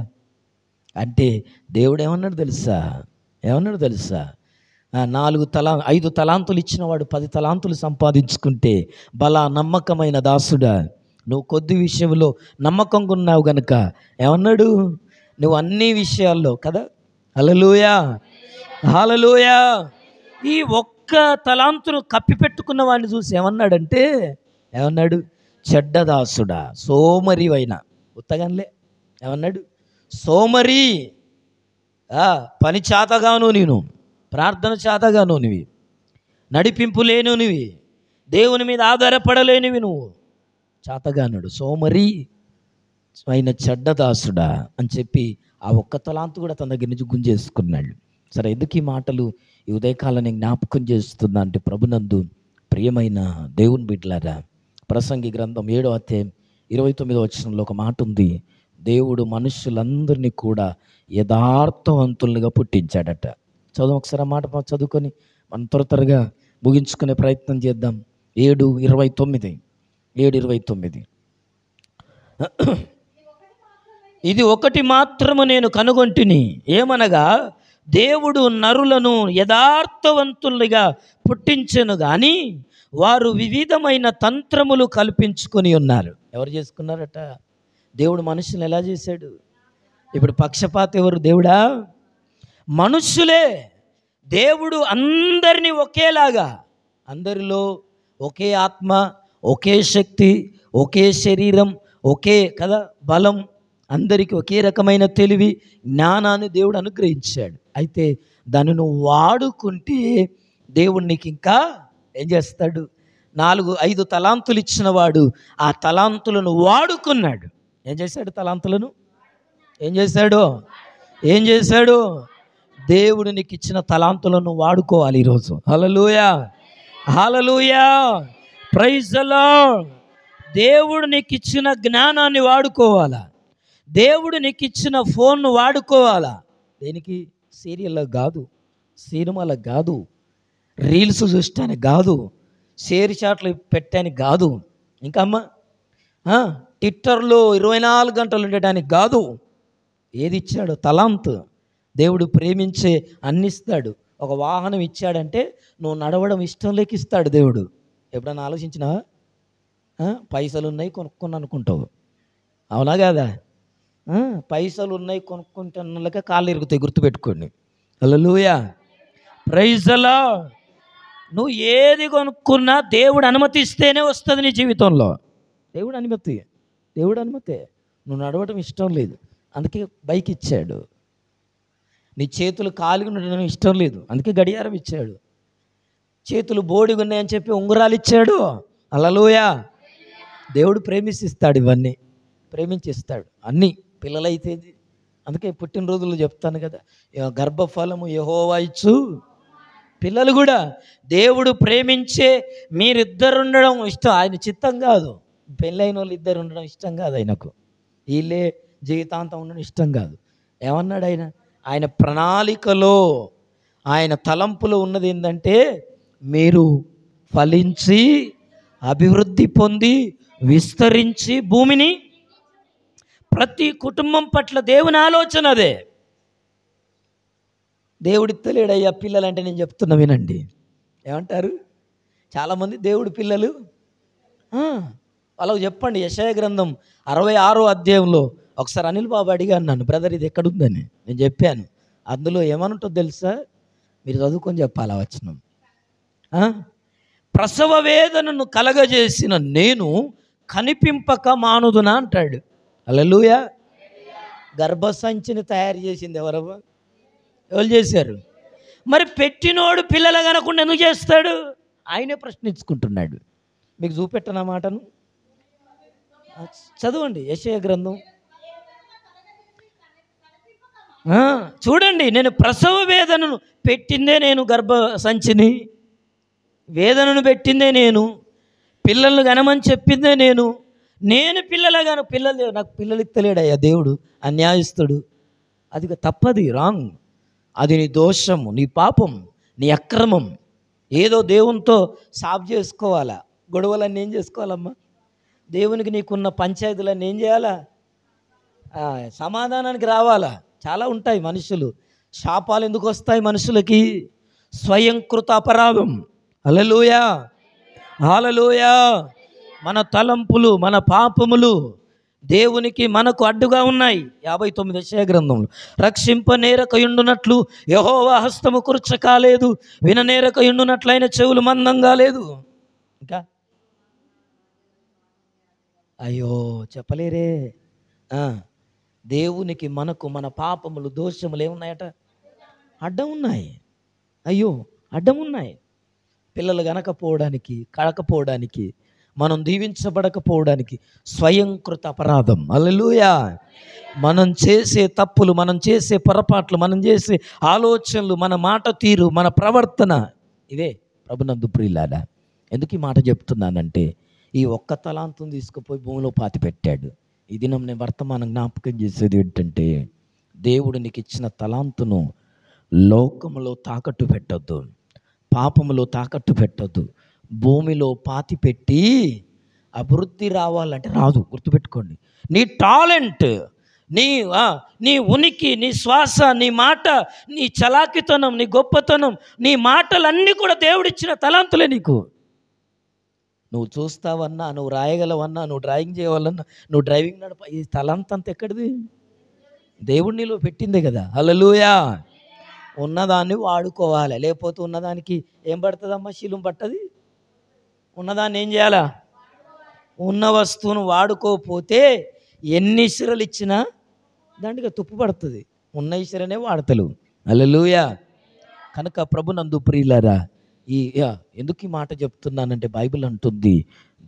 అంటే దేవుడు ఏమన్నాడు తెలుసా? 5 తలాంతులు ఇచ్చినవాడు 10 తలాంతులు సంపాదించుకుంటే, బలా నమ్మకమైన దాసుడా, నువ్వు కొద్ది విషయంలో నమ్మకంగా ఉన్నావు గనుక ఏమన్నాడు? నువ్వు అన్ని విషయాల్లో కదా. హల్లెలూయా, హల్లెలూయా. ఈ ఒక్క తలాంతును కప్పిపెట్టుకున్న వాడిని చూసి ఏమన్నాడంటే, చెడ్డదాసుడా, సోమరివైన. ఉత్తగానే ఏమన్నాడు? సోమరి, పని చేతగాను, నేను ప్రార్థన చేతగాను, నువ్వు నడిపింపు లేనునివి, దేవుని మీద ఆధారపడలేనివి, నువ్వు చేతగానుడు, సోమరి అయిన చెడ్డదాసుడా అని చెప్పి ఆ ఒక్క తలాంతు కూడా తన దగ్గర నుంచి గుంజేసుకున్నాడు. సరే, ఎందుకు ఈ మాటలు ఈ ఉదయకాలాన్ని జ్ఞాపకం చేస్తున్నా అంటే, ప్రభునందు ప్రియమైన దేవుని బిడ్డలారా, ప్రసంగి గ్రంథం 7వ అధ్యాయం 29వ వచనంలో ఒక మాట ఉంది. దేవుడు మనుషులందరినీ కూడా యథార్థవంతులుగా పుట్టించాడట. చదువు ఒకసారి ఆ మాట చదువుకొని మనం త్వరగా ముగించుకునే ప్రయత్నం చేద్దాం. 7:29 ఇది ఒకటి మాత్రము నేను కనుగొంటిని, ఏమనగా దేవుడు నరులను యథార్థవంతులుగా పుట్టించెను గాని వారు వివిధమైన తంత్రములు కల్పించుకొని ఉన్నారు. ఎవరు చేసుకున్నారట? దేవుడు మనుషులను ఎలా చేశాడు? ఇప్పుడు పక్షపాత ఎవరు? దేవుడా? మనుషులే. దేవుడు అందరినీ ఒకేలాగా, అందరిలో ఒకే ఆత్మ, ఒకే శక్తి, ఒకే శరీరం, ఒకే కదా బలం, అందరికీ ఒకే రకమైన తెలివి, జ్ఞానాన్ని దేవుడు అనుగ్రహించాడు. అయితే దాన్ని నువ్వు వాడుకుంటే దేవుడు నీకు ఇంకా ఏం చేస్తాడు? 4-5 తలాంతులు ఇచ్చిన వాడు ఆ తలాంతులను వాడుకున్నాడు. ఏం చేశాడు? తలాంతులను ఏం చేశాడు? దేవుడు నీకు ఇచ్చిన తలాంతులను వాడుకోవాలి ఈరోజు. హల్లెలూయా, హల్లెలూయా, ప్రైజ్ ది లార్డ్. దేవుడు నీకు ఇచ్చిన జ్ఞానాన్ని వాడుకోవాలా? దేవుడు నీకు ఇచ్చిన ఫోన్ను వాడుకోవాలా? దేనికి? సీరియల్లకు కాదు, సినిమాలకు కాదు, రీల్స్ చూడటానికి కాదు, షేర్ చాట్లు పెట్టడానికి కాదు, ఇంకా అమ్మ ట్విట్టర్లో 24 గంటలు ఉండటానికి కాదు. ఏది ఇచ్చాడు? తలాంతు. దేవుడు ప్రేమించే అన్నిస్తాడు. ఒక వాహనం ఇచ్చాడంటే నువ్వు నడవడం ఇష్టం లేక ఇస్తాడు దేవుడు. ఎప్పుడన్నా ఆలోచించినావా? పైసలు ఉన్నాయి కొనుక్కొని అనుకుంటావు, అవునా కాదా? పైసలు ఉన్నాయి కొనుక్కుంటున్నక కాళ్ళు ఇరుగుతాయి, గుర్తుపెట్టుకోండి. హల్లెలూయా, ప్రైజ్ ది లార్డ్. నువ్వు ఏది కొనుక్కున్నా దేవుడు అనుమతిస్తేనే వస్తుంది నీ జీవితంలో. దేవుడు అనుమతే. నువ్వు నడవటం ఇష్టం లేదు, అందుకే బైక్ ఇచ్చాడు. నీ చేతులు కాలిగా ఉండడం ఇష్టం లేదు, అందుకే గడియారం ఇచ్చాడు. చేతులు బోడిగా ఉన్నాయని చెప్పి ఉంగరాలు ఇచ్చాడు. హల్లెలూయా. దేవుడు ప్రేమిస్తాడు, ఇవన్నీ ప్రేమించిస్తాడు అన్నీ. పిల్లలైతే అందుకే పుట్టినరోజులు చెప్తాను కదా, గర్భఫలము యెహోవా ఇచ్చు. పిల్లలు కూడా దేవుడు ప్రేమించే మీరిద్దరు ఉండడం ఇష్టం, ఆయన చిత్తం కాదు. పెళ్ళైన వాళ్ళు ఇద్దరు ఉండడం ఇష్టం కాదు ఆయనకు, వీళ్ళే జీవితాంతం ఉండడం ఇష్టం కాదు. ఏమన్నాడు ఆయన? ఆయన ప్రణాళికలో, ఆయన తలంపులో ఉన్నది ఏంటంటే, మీరు ఫలించి అభివృద్ధి పొంది విస్తరించి భూమిని, ప్రతి కుటుంబం పట్ల దేవుని ఆలోచన అదే. దేవుడు ఇత్తలేడయ్యా పిల్లలంటే, నేను చెప్తున్నా వినండి. ఏమంటారు చాలామంది? దేవుడు పిల్లలు వాళ్ళకు చెప్పండి. యెషయా గ్రంథం 66వ అధ్యాయంలో ఒకసారి అనిల్ బాబు అడిగాను నన్ను, బ్రదర్ ఇది ఎక్కడుందని. నేను చెప్పాను. అందులో ఏమనుంటుందో తెలుసా? మీరు చదువుకొని చెప్పాలి ఆ వచనం. ప్రసవ వేదనను కలగజేసిన నేను కనిపింపక మానుదునా అంటాడు. హల్లెలూయా. గర్భసంచిని తయారు చేసింది ఎవరు చేశారు? మరి పెట్టినోడు పిల్లలు కనకుండా ఎందుకు చేస్తాడు? ఆయనే ప్రశ్నించుకుంటున్నాడు. మీకు చూపెట్టనా మాటను? చదవండి యెషయా గ్రంథం. చూడండి, నేను ప్రసవ వేదనను పెట్టిందే నేను, గర్భ సంచిని వేదనను పెట్టిందే నేను, పిల్లలను గనమని చెప్పిందే నేను. పిల్లలు నాకు పిల్లలు ఇస్తలేడయ్యా దేవుడు, అన్యాయస్తుడు. అది తప్పది, రాంగ్. అది నీ దోషము, నీ పాపం, నీ అక్రమం. ఏదో దేవునితో సాఫ్ చేసుకోవాలా, గొడవలన్నీ ఏం చేసుకోవాలమ్మా? దేవునికి నీకున్న పంచాయతీలన్నీ ఏం చేయాలా? సమాధానానికి రావాలా? చాలా ఉంటాయి మనుషులు. శాపాలు ఎందుకు వస్తాయి మనుషులకి? స్వయంకృత అపరాధం. హల్లెలూయా, హల్లెలూయా. మన తలంపులు, మన పాపములు దేవునికి మనకు అడ్డుగా ఉన్నాయి. 59 యెషయా గ్రంథంలో రక్షింపనేరకయుండునట్లు యెహోవా హస్తము కుర్చ కాలేదు, విననేరకయుండునట్లయిన చెవులు మందంగా లేదు. ఇంకా అయ్యో చెప్పలేరే. దేవునికి మనకు మన పాపములు, దోషములు ఏమున్నాయట? అడ్డం ఉన్నాయి. అయ్యో అడ్డం ఉన్నాయి. పిల్లలు కనకపోవడానికి, కడకపోవడానికి, మనం దీవించబడకపోవడానికి స్వయంకృత అపరాధం. హల్లెలూయా. మనం చేసే తప్పులు, మనం చేసే పొరపాట్లు, మనం చేసే ఆలోచనలు, మన మాట తీరు, మన ప్రవర్తన, ఇవే ప్రభునందు ప్రియులారా. ఎందుకు ఈ మాట చెప్తున్నానంటే, ఈ ఒక్క తలాంతును తీసుకుపోయి భూమిలో పాతి పెట్టాడు. ఈ దినం నేను వర్తమానం జ్ఞాపకం చేసేది ఏంటంటే, దేవుడు నీకు ఇచ్చిన తలాంతును లోకములో తాకట్టు పెట్టొద్దు, పాపములో తాకట్టు పెట్టొద్దు. భూమిలో పాతి పెట్టి అభివృద్ధి రావాలంటే రాదు. గుర్తుపెట్టుకోండి. నీ టాలెంట్, నీ ఉనికి, నీ శ్వాస, నీ మాట, నీ చలాకితనం, నీ గొప్పతనం, నీ మాటలన్నీ కూడా దేవుడిచ్చిన తలాంతులే నీకు. నువ్వు చూస్తావన్నా, నువ్వు రాయగలవన్నా, నువ్వు డ్రాయింగ్ చేయవాలన్నా, నువ్వు డ్రైవింగ్ నడప, ఈ తలాంతంత ఎక్కడిది? దేవుడు నీలో పెట్టిందే కదా. హల్లెలూయా. ఉన్నదాన్ని వాడుకోవాలి, లేకపోతే ఉన్నదానికి ఏం పడుతుందమ్మా? శీలం పట్టది. ఉన్నదాన్ని ఏం చేయాలా? ఉన్న వస్తువును వాడుకోకపోతే ఎన్ని ఇసురలు ఇచ్చినా దానికి తుప్పు పడుతుంది. ఉన్న ఇసురనే వాడతలు. హల్లెలూయా. కనుక ప్రభునందు ప్రియులారా, ఎందుకు ఈ మాట చెప్తున్నానంటే, బైబిల్ అంటుంది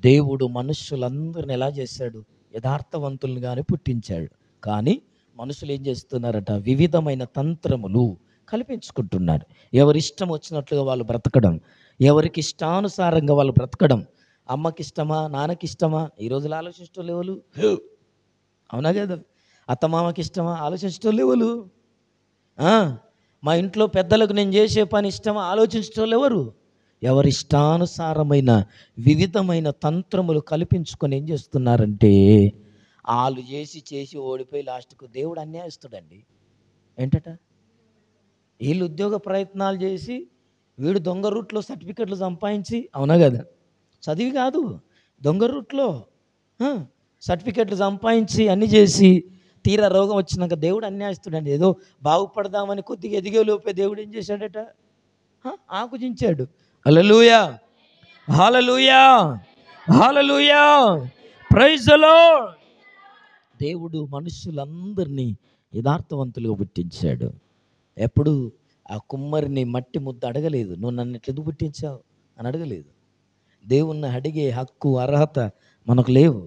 దేవుడు మనుషులందరిని ఎలా చేశాడు? యథార్థవంతులుగానే పుట్టించాడు. కానీ మనుషులు ఏం చేస్తున్నారట? వివిధమైన తంత్రములు కల్పించుకుంటున్నారు. ఎవరిష్టం వచ్చినట్లుగా వాళ్ళు బ్రతకడం, ఎవరికి ఇష్టానుసారంగా వాళ్ళు బ్రతకడం. అమ్మకి ఇష్టమా, నాన్నకి ఇష్టమా, ఈ రోజులు ఆలోచించడం లేవలు. అవునా కదా? అత్తమామకి ఇష్టమా, ఆలోచించడం లేవలు. మా ఇంట్లో పెద్దలకు నేను చేసే పని ఇష్టమా, ఆలోచించడం ఎవరు? ఎవరి ఇష్టానుసారమైన వివిధమైన తంత్రములు కల్పించుకొని ఏం చేస్తున్నారంటే, వాళ్ళు చేసి ఓడిపోయి లాస్ట్కు దేవుడు అన్యాయస్తుడండి. ఏంటట? వీళ్ళు ఉద్యోగ ప్రయత్నాలు చేసి, వీడు దొంగ రూట్లో సర్టిఫికెట్లు సంపాదించి, అవునా కదా? చదివి కాదు, దొంగ రూట్లో సర్టిఫికెట్లు సంపాదించి అన్నీ చేసి, తీరా రోగం వచ్చినాక దేవుడు అన్యాయస్తుడండి. ఏదో బాగుపడదామని కొద్దిగా ఎదిగే లోపే దేవుడు ఏం చేశాడట? ఆకుజించాడు. Hallelujah, hallelujah, hallelujah. Praise the Lord. దేవుడు మనుషులందరినీ యథార్థవంతులుగా పుట్టించాడు. ఎప్పుడు ఆ కుమ్మరిని మట్టి ముద్ద అడగలేదు, నువ్వు నన్ను ఎట్లెందుకు పుట్టించావు అని అడగలేదు. దేవుణ్ణి అడిగే హక్కు, అర్హత మనకు లేవు.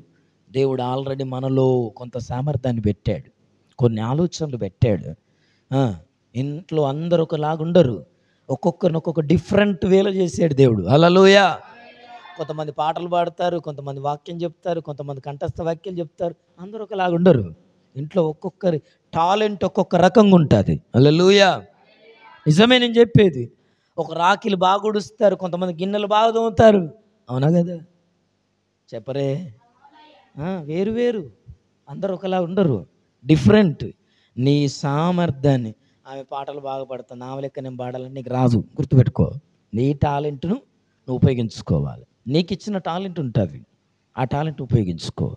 దేవుడు ఆల్రెడీ మనలో కొంత సామర్థ్యాన్ని పెట్టాడు, కొన్ని ఆలోచనలు పెట్టాడు. ఇంట్లో అందరూ ఒకలాగుండరు, ఒక్కొక్కరిని ఒక్కొక్క డిఫరెంట్ వేలో చేసాడు దేవుడు. హల్లెలూయా. కొంతమంది పాటలు పాడతారు, కొంతమంది వాక్యం చెప్తారు, కొంతమంది కంఠస్థ వాక్యాలు చెప్తారు. అందరూ ఒకలాగుండరు. ఇంట్లో ఒక్కొక్కరి టాలెంట్ ఒక్కొక్క రకంగా ఉంటుంది. హల్లెలూయా. నిజమే నేను చెప్పేది. ఒక రాఖీలు బాగా ఉడుస్తారు, కొంతమంది గిన్నెలు బాగా తోముతారు. అవునా కదా? చెప్పరే. వేరు వేరు, అందరు ఒకలా ఉండరు, డిఫరెంట్. నీ సామర్థ్యాన్ని, ఆమె పాటలు బాగా పాడుతాను, ఆమె లెక్క నేను పాడాలని నీకు రాదు. గుర్తుపెట్టుకో, నీ టాలెంట్ను నువ్వు ఉపయోగించుకోవాలి. నీకు ఇచ్చిన టాలెంట్ ఉంటుంది, ఆ టాలెంట్ ఉపయోగించుకో.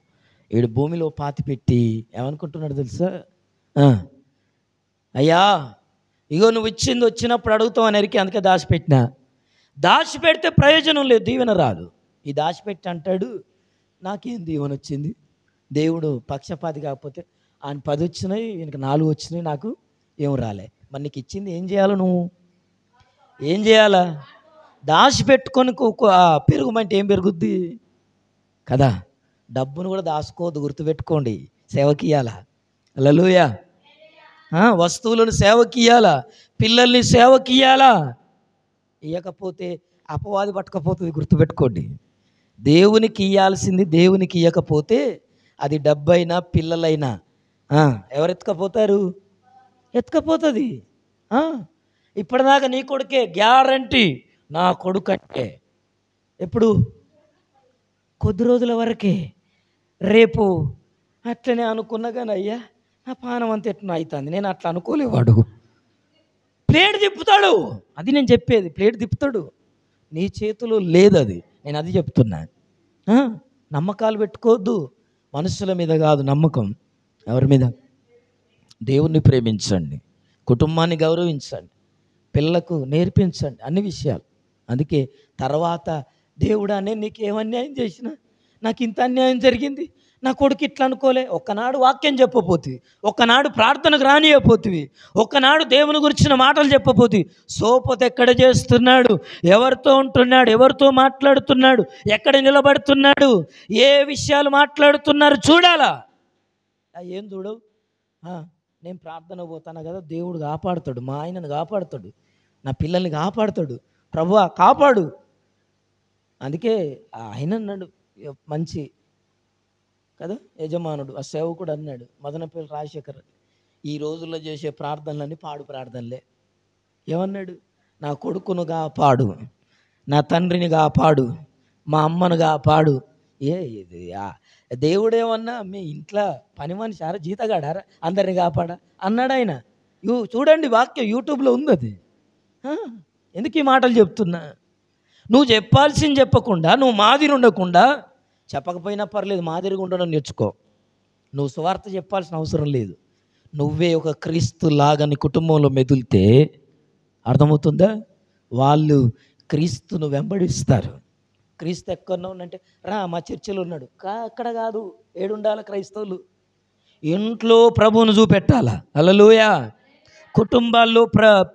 ఈడు భూమిలో పాతి పెట్టి ఏమనుకుంటున్నాడు తెలుసా? అయ్యా ఇగో నువ్వు ఇచ్చింది వచ్చినప్పుడు అడుగుతావు అని ఎరికి, అందుకే దాచిపెట్టినా. దాచిపెడితే ప్రయోజనం లేదు, దీవెన రాదు. ఈ దాచిపెట్టి అంటాడు నాకేం దీవెన వచ్చింది, దేవుడు పక్షపాతి కాకపోతే ఆయన 10 వచ్చినాయి, ఈయనకి 4 వచ్చినాయి, నాకు ఏం రాలే. మరి నీకు ఇచ్చింది ఏం చేయాలి? నువ్వు ఏం చేయాలా? దాచిపెట్టుకొని పెరుగుమంటే ఏం పెరుగుద్ది కదా. డబ్బును కూడా దాచుకోవద్దు, గుర్తుపెట్టుకోండి. సేవకి ఇయ్యాలా. హల్లెలూయా. వస్తువులను సేవకి ఇయ్యాలా, పిల్లల్ని సేవకి ఇయ్యాలా. ఇవ్వకపోతే అపవాది పట్టకపోతుంది, గుర్తుపెట్టుకోండి. దేవునికి ఇయ్యాల్సింది దేవునికి ఇవ్వకపోతే అది డబ్బైనా పిల్లలైనా ఎవరు ఎత్తుకపోతారు? ఎత్తుకపోతుంది. ఇప్పటిదాకా నీ కొడుకే గ్యారంటీ, నా కొడుకు అంటే ఎప్పుడు కొద్ది రోజుల వరకే. రేపు అట్లనే అనుకున్నా కానీ అయ్యా నా పానం అంత ఎట్లా అవుతుంది, నేను అట్లా అనుకోలేవాడు. ప్లేట్ తిప్పుతాడు, అది నేను చెప్పేది. ప్లేట్ తిప్పుతాడు, నీ చేతిలో లేదు అది. నేను అది చెప్తున్నా. నమ్మకాలు పెట్టుకోవద్దు, మనుషుల మీద కాదు నమ్మకం. ఎవరి మీద? దేవుణ్ణి ప్రేమించండి, కుటుంబాన్ని గౌరవించండి, పిల్లలకు నేర్పించండి అన్ని విషయాలు. అందుకే తర్వాత దేవుడా నేను నీకు ఏం అన్యాయం చేసినా, నాకు ఇంత అన్యాయం జరిగింది, నా కొడుకు ఇట్లా అనుకోలే. ఒక్కనాడు వాక్యం చెప్పపోతుంది, ఒక్కనాడు ప్రార్థనకు రానియపోతుంది, ఒక్కనాడు దేవుని గురించిన మాటలు చెప్పపోతుంది. సోపతి ఎక్కడ చేస్తున్నాడు, ఎవరితో ఉంటున్నాడు, ఎవరితో మాట్లాడుతున్నాడు, ఎక్కడ నిలబడుతున్నాడు, ఏ విషయాలు మాట్లాడుతున్నారు చూడాలా. ఏం చూడవు? నేను ప్రార్థన పోతాను కదా, దేవుడు కాపాడుతాడు, మా ఆయనను కాపాడుతాడు, నా పిల్లల్ని కాపాడుతాడు, ప్రభువా కాపాడు. అందుకే ఆయన అన్నాడు మంచి కదా యజమానుడు, ఆ సేవకుడు అన్నాడు, మదనపల్లి రాజశేఖర్, ఈ రోజుల్లో చేసే ప్రార్థనలన్నీ పాడు ప్రార్థనలే. ఏమన్నాడు? నా కొడుకును కాపాడు, నా తండ్రిని కాపాడు, మా అమ్మను కాపాడు. ఇది దేవుడేమన్నా మీ ఇంట్లో పని మనిషి ఆరా, జీతగాడారా, అందరిని కాపాడా అన్నాడు ఆయన. చూడండి వాక్యం యూట్యూబ్లో ఉంది అది. ఎందుకు ఈ మాటలు చెప్తున్నా? నువ్వు చెప్పాల్సింది చెప్పకుండా, నువ్వు మాదిరి ఉండకుండా, చెప్పకపోయినా పర్లేదు మాదిరిగా ఉండడం నేర్చుకో. నువ్వు సువార్త చెప్పాల్సిన అవసరం లేదు. నువ్వే ఒక క్రీస్తు లాగాని కుటుంబంలో మెదిలితే అర్థమవుతుందా? వాళ్ళు క్రీస్తును వెంబడిస్తారు. క్రీస్తు ఎక్కడన్నా ఉన్నంటే రా మా చర్చిలో ఉన్నాడు, అక్కడ కాదు. ఏడుండాలి క్రైస్తవులు? ఇంట్లో ప్రభువును చూపెట్టాలా. హల్లెలూయా. కుటుంబాల్లో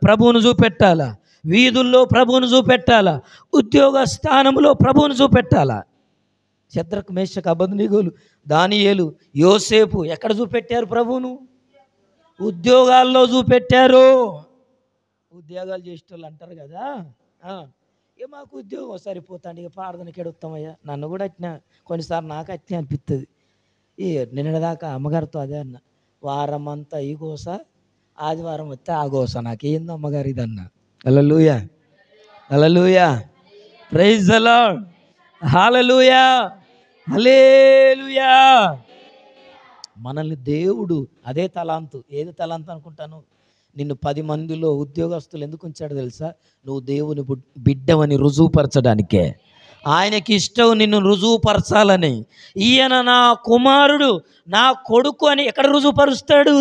ప్రభువును చూపెట్టాలా, వీధుల్లో ప్రభువును చూపెట్టాలా, ఉద్యోగ స్థానంలో ప్రభువును చూపెట్టాలా. శద్రకు మేషకు అబేద్నెగోలు, దానియేలు, యోసేపు ఎక్కడ చూపెట్టారు ప్రభువును? ఉద్యోగాల్లో చూపెట్టారు. ఉద్యోగాలు చేసేటోళ్ళు అంటారు కదా, మాకు ఉద్యోగం సరిపోతాండి, ఇక ప్రార్థనకి ఎడుగుతామయ్యా. నన్ను కూడా అట్నా కొన్నిసార్లు నాకు అట్నే అనిపిస్తుంది. నిన్నదాకా అమ్మగారితో అదే అన్న, వారం అంతా ఈ గోస, ఆదివారం వస్తే ఆ గోస, నాకేందో అమ్మగారు ఇదన్నా. హల్లెలూయా, హల్లెలూయా, ప్రైజ్ ది లార్డ్, హల్లెలూయా, హల్లెలూయా. మనల్ని దేవుడు అదే తలాంతు, ఏది తలాంతు అనుకుంటాను, నిన్ను 10 మందిలో ఉద్యోగస్తులు ఎందుకు ఉంచాడు తెలుసా? నువ్వు దేవుని బిడ్డవని రుజువుపరచడానికే. ఆయనకి ఇష్టం నిన్ను రుజువుపరచాలని. ఈయన నా కుమారుడు, నా కొడుకు అని ఎక్కడ రుజువుపరుస్తాడు?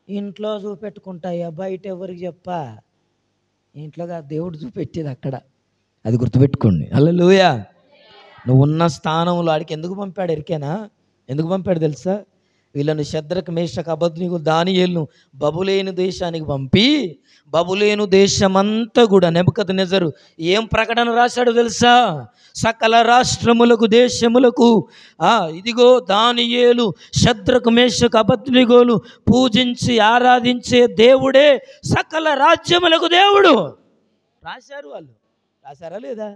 ఇంట్లో చూపెట్టుకుంటాయా, బయట ఎవరికి చెప్పా? ఇంట్లోగా దేవుడు చూపెట్టేది అక్కడ, అది గుర్తుపెట్టుకోండి. హల్లెలూయా. నువ్వు ఉన్న స్థానంలో ఆడికి ఎందుకు పంపాడు ఎరికేనా? ఎందుకు పంపాడు తెలుసా? వీళ్ళను శద్రకు మేషకు అబేద్నెగోలు దానియేలును బబులేను దేశానికి పంపి, బబులేను దేశమంతా కూడా నెబుకద్నెజరు ఏం ప్రకటన రాశాడు తెలుసా? సకల రాష్ట్రములకు దేశములకు ఇదిగో దానియేలు శద్రకు మేషకు అబేద్నెగోలు పూజించి ఆరాధించే దేవుడే సకల రాజ్యములకు దేవుడు. రాశారు వాళ్ళు, రాశారా లేదా?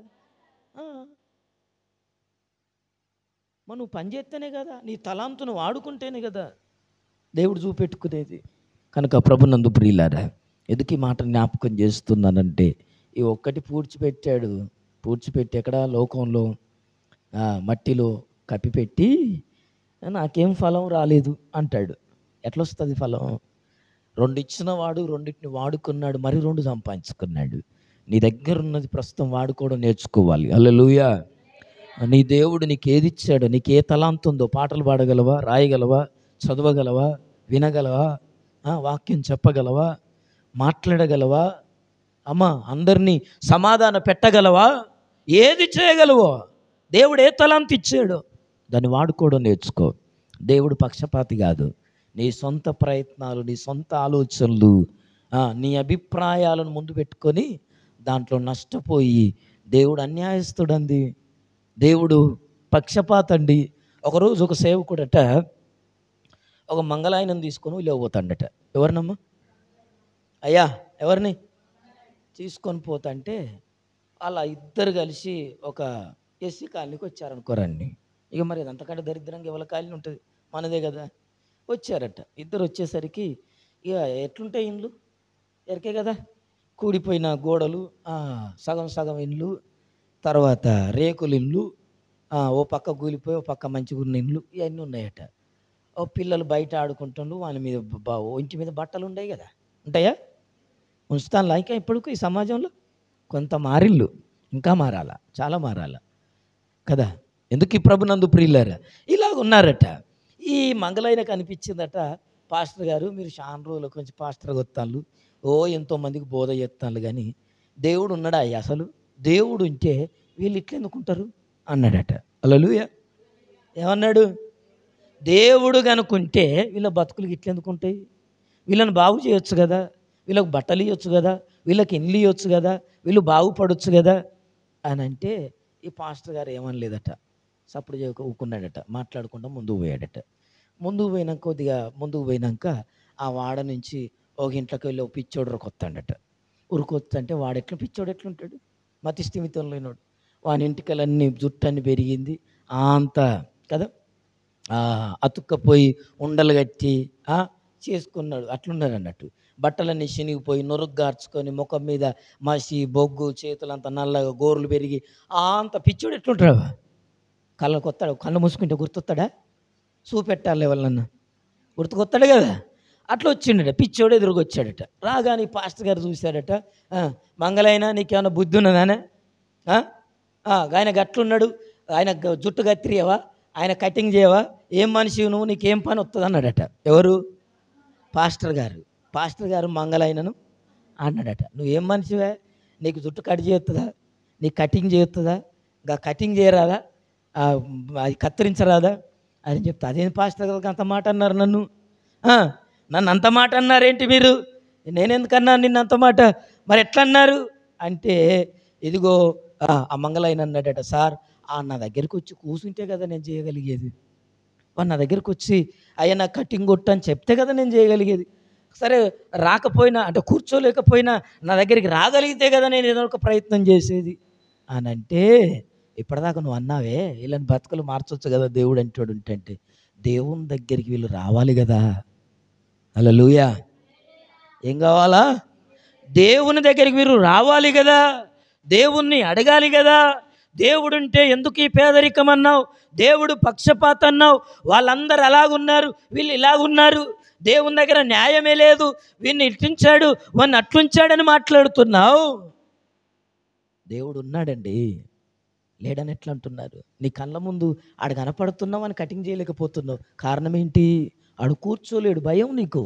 నువ్వు పని చేస్తేనే కదా, నీ తలాంతును వాడుకుంటేనే కదా దేవుడు చూపెట్టుకునేది. కనుక ప్రభునందు ప్రియులారా, ఎందుకు ఈ మాట జ్ఞాపకం చేస్తున్నానంటే, ఈ ఒక్కటి పూడ్చిపెట్టాడు. పూడ్చిపెట్టి ఎక్కడ లోకంలో మట్టిలో కప్పిపెట్టి నాకేం ఫలం రాలేదు అంటాడు. ఎట్లొస్తుంది ఫలం? 2 ఇచ్చిన వాడు 2టిని వాడుకున్నాడు, మరి 2 సంపాదించుకున్నాడు. నీ దగ్గర ఉన్నది ప్రస్తుతం వాడుకోవడం నేర్చుకోవాలి. హల్లెలూయా. నీ దేవుడు నీకు ఏది ఇచ్చాడో, నీకు ఏ తలాంతు ఉందో, పాటలు పాడగలవా, రాయగలవా, చదవగలవా, వినగలవా, వాక్యం చెప్పగలవా, మాట్లాడగలవా, అమ్మా అందరినీ సమాధాన పెట్టగలవా, ఏది చేయగలవో, దేవుడు ఏ తలాంతు ఇచ్చాడో దాన్ని వాడుకోవడం నేర్చుకో. దేవుడు పక్షపాతి కాదు. నీ సొంత ప్రయత్నాలు, నీ సొంత ఆలోచనలు, నీ అభిప్రాయాలను ముందు పెట్టుకొని దాంట్లో నష్టపోయి దేవుడు అన్యాయస్తుడండి, దేవుడు పక్షపాతండి. ఒకరోజు ఒక సేవకుడట ఒక మంగళాయనం తీసుకొని వెళ్ళిపోతాడట. ఎవరినమ్మా? అయ్యా ఎవరిని తీసుకొని పోతాంటే అలా ఇద్దరు కలిసి ఒక ఎస్సీ కాలనీకి వచ్చారనుకోరండి. ఇక మరి అంతకంటే దరిద్రంగా ఎవరి కాలనీ ఉంటుంది, మనదే కదా. వచ్చారట ఇద్దరు. వచ్చేసరికి ఇక ఎట్లుంటాయి ఇండ్లు, ఎరికే కదా, కూడిపోయిన గోడలు, సగం సగం ఇండ్లు, తర్వాత రేకుల ఇండ్లు, ఓ పక్క కూలిపోయి ఓ పక్క మంచిగా ఉన్న ఇండ్లు, ఇవన్నీ ఉన్నాయట. ఓ పిల్లలు బయట ఆడుకుంటుండ్రు, వాళ్ళ మీద ఇంటి మీద బట్టలు ఉంటాయి కదా, ఉంటాయా? ఉంచుతానులా ఇంకా ఇప్పటికీ ఈ సమాజంలో కొంత మారిళ్ళు, ఇంకా మారాలా, చాలా మారాలా కదా. ఎందుకు ఈ ప్రభునందు ప్రియులారా ఇలాగ ఉన్నారట. ఈ మంగళైనకు అనిపించిందట, పాస్టర్ గారు మీరు చాలా రోజులు కొంచెం పాస్టర్గా వస్తాను, ఎంతోమందికి బోధ చేస్తాను, కానీ దేవుడు ఉన్నాడా అసలు? దేవుడు ఉంటే వీళ్ళు ఇట్లా ఎందుకుంటారు అన్నాడట. హల్లెలూయా. ఏమన్నాడు? దేవుడు కనుకుంటే వీళ్ళ బతుకులు ఇట్లా ఎందుకుంటాయి, వీళ్ళని బాగు చేయొచ్చు కదా, వీళ్ళకి బట్టలు ఇవ్వచ్చు కదా, వీళ్ళకి ఇండ్లు ఇవ్వచ్చు కదా, వీళ్ళు బాగుపడవచ్చు కదా అని అంటే ఈ పాస్టర్ గారు ఏమనలేదట, సప్పుడు చేయక ఊకున్నాడట, మాట్లాడకుండా ముందుకు పోయాడట. ముందుకు పోయినాక కొద్దిగా ముందుకు పోయినాక ఆ వాడ నుంచి ఒక ఇంట్లోకి వెళ్ళి ఒక పిచ్చోడు కొత్తాడట. ఉరుకొత్తంటే వాడు ఎట్లా పిచ్చోడు ఎట్లుంటాడు, మతి స్థిమితం లేనోడు, వాని ఇంటికలన్నీ జుట్టన్ని పెరిగింది అంతా కదా, అతుక్కపోయి ఉండలు కట్టి చేసుకున్నాడు, అట్లున్నాడు అన్నట్టు. బట్టలన్నీ శనిగిపోయి నొరుగ్గార్చుకొని ముఖం మీద మసి బొగ్గు, చేతులంతా నల్లగా గోర్లు పెరిగి అంత పిచ్చోడు ఎట్లుంటాడు? కళ్ళకు వస్తాడు, కళ్ళు మూసుకుంటే గుర్తొస్తాడా? చూపెట్టాలి వాళ్ళన్న, గుర్తుకొస్తాడు కదా. అట్లా వచ్చిండట, పిచ్చోడు ఎదురుగా వచ్చాడట. రాగానే పాస్టర్ గారు చూశాడట, మంగళైనా నీకేమైనా బుద్ధి ఉన్నదానే, ఆయన గట్లున్నాడు, ఆయన జుట్టు కత్తిరియవా, ఆయన కటింగ్ చేయవా, ఏం మనిషి నువ్వు, నీకేం పని వస్తుంది అన్నాడట. ఎవరు? పాస్టర్ గారు. పాస్టర్ గారు మంగళైనను అన్నాడట, నువ్వేం మనిషివే, నీకు జుట్టు కట్ చేస్తుందా, నీకు కటింగ్ చేస్తుందా, ఇంకా కటింగ్ చేయరాదా, అది కత్తిరించరాదా అని చెప్తా. అదేం పాస్టర్ గారికి అంత మాట అన్నారు, నన్ను అంత మాట అన్నారేంటి మీరు, నేనెందుకన్నా నిన్ను అంత మాట, మరి ఎట్లా అన్నారు అంటే, ఇదిగో ఆ మంగళైన అన్నాడట, సార్ నా దగ్గరికి వచ్చి కూర్చుంటే కదా నేను చేయగలిగేది, నా దగ్గరికి వచ్చి అయ్యా నా కటింగ్ కొట్టు అని చెప్తే కదా నేను చేయగలిగేది, సరే రాకపోయినా అంటే కూర్చోలేకపోయినా నా దగ్గరికి రాగలిగితే కదా నేను ఏదో ఒక ప్రయత్నం చేసేది అని అంటే, ఇప్పటిదాకా నువ్వు అన్నావే వీళ్ళని బతుకులు మార్చొచ్చు కదా దేవుడు అంటాడు ఉంటే, దేవుని దగ్గరికి వీళ్ళు రావాలి కదా. హల్లెలూయా. ఏం కావాలా? దేవుని దగ్గరికి వీరు రావాలి కదా, దేవుణ్ణి అడగాలి కదా. దేవుడుంటే ఎందుకు ఈ పేదరికం అన్నావు, దేవుడు పక్షపాత అన్నావు, వాళ్ళందరూ అలాగున్నారు వీళ్ళు ఇలాగున్నారు, దేవుని దగ్గర న్యాయమే లేదు, వీడిని ఇట్టించాడు వాడిని అట్లుంచాడని మాట్లాడుతున్నావు. దేవుడు ఉన్నాడండి, లేడని ఎట్లా అంటున్నారు? నీ కళ్ళ ముందు ఆడు కనపడుతున్నావు అని కటింగ్ చేయలేకపోతున్నావు, కారణం ఏంటి? ఆడు కూర్చోలేడు, భయం నీకు,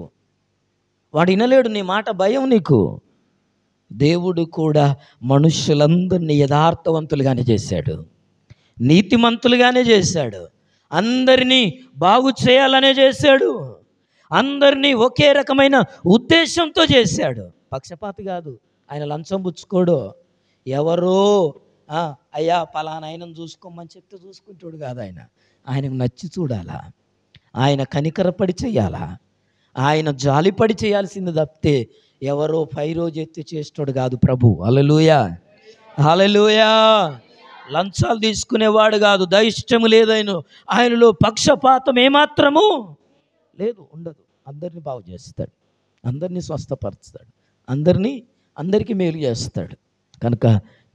వాడు వినలేడు నీ మాట, భయం నీకు. దేవుడు కూడా మనుషులందరినీ యథార్థవంతులుగానే చేశాడు, నీతిమంతులుగానే చేశాడు, అందరినీ బాగు చేయాలనే చేశాడు, అందరినీ ఒకే రకమైన ఉద్దేశంతో చేశాడు. పక్షపాతి కాదు ఆయన, లంచం పుచ్చుకోడు. ఎవరో అయ్యా పలానా ఆయనను చూసుకోమని చెప్తే చూసుకుంటాడు కాదు ఆయన, ఆయనకు నచ్చి చూడాలా, ఆయన కనికరపడి చేయాలా, ఆయన జాలిపడి చేయాల్సింది తప్పితే ఎవరో రోజు ఎత్తి చేస్తాడు కాదు ప్రభు. హల్లెలూయా, హల్లెలూయా. లంచాలు తీసుకునేవాడు కాదు, దైష్టము లేదైనా ఆయనలో పక్షపాతం ఏమాత్రము లేదు, ఉండదు. అందరినీ బాగు చేస్తాడు, అందరినీ స్వస్థపరుస్తాడు, అందరికీ మేలు చేస్తాడు. కనుక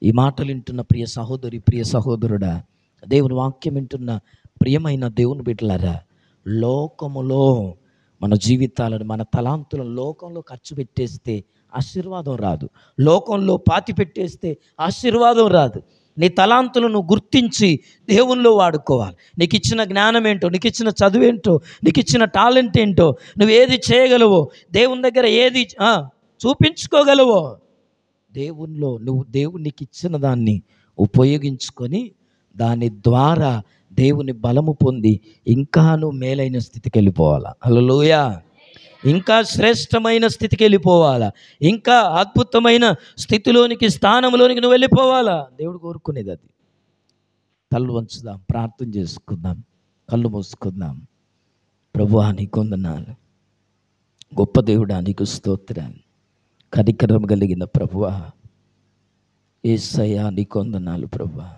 ఈ మాటలు వింటున్న ప్రియ సహోదరి, ప్రియ సహోదరుడా, దేవుని వాక్యం వింటున్న ప్రియమైన దేవుని బిడ్డలారా, లోకములో మన జీవితాలను, మన తలాంతులను లోకంలో ఖర్చు పెట్టేస్తే ఆశీర్వాదం రాదు, లోకంలో పాతి పెట్టేస్తే ఆశీర్వాదం రాదు. నీ తలాంతులను నువ్వు గుర్తించి దేవునిలో వాడుకోవాలి. నీకు ఇచ్చిన జ్ఞానం ఏంటో, నీకు ఇచ్చిన చదువు ఏంటో, నీకు ఇచ్చిన టాలెంట్ ఏంటో, నువ్వు ఏది చేయగలవో, దేవుని దగ్గర ఏది చూపించుకోగలవో, దేవునిలో నువ్వు దేవునికి ఇచ్చిన దాన్ని ఉపయోగించుకొని దాని ద్వారా దేవుని బలము పొంది ఇంకా నువ్వు మేలైన స్థితికి వెళ్ళిపోవాలా. హల్లెలూయా. ఇంకా శ్రేష్టమైన స్థితికి వెళ్ళిపోవాలా, ఇంకా అద్భుతమైన స్థితిలోనికి, స్థానంలోనికి నువ్వు వెళ్ళిపోవాలా. దేవుడు కోరుకునేది అది. తల్లు వంచుదాం, ప్రార్థన చేసుకుందాం, కళ్ళు మూసుకుందాం. ప్రభువా నీకు వందనాలు, గొప్ప దేవుడా నీకు స్తోత్రాలు, కనికరం కలిగిన ప్రభువా యేసయ్యా నీకు వందనాలు ప్రభువా.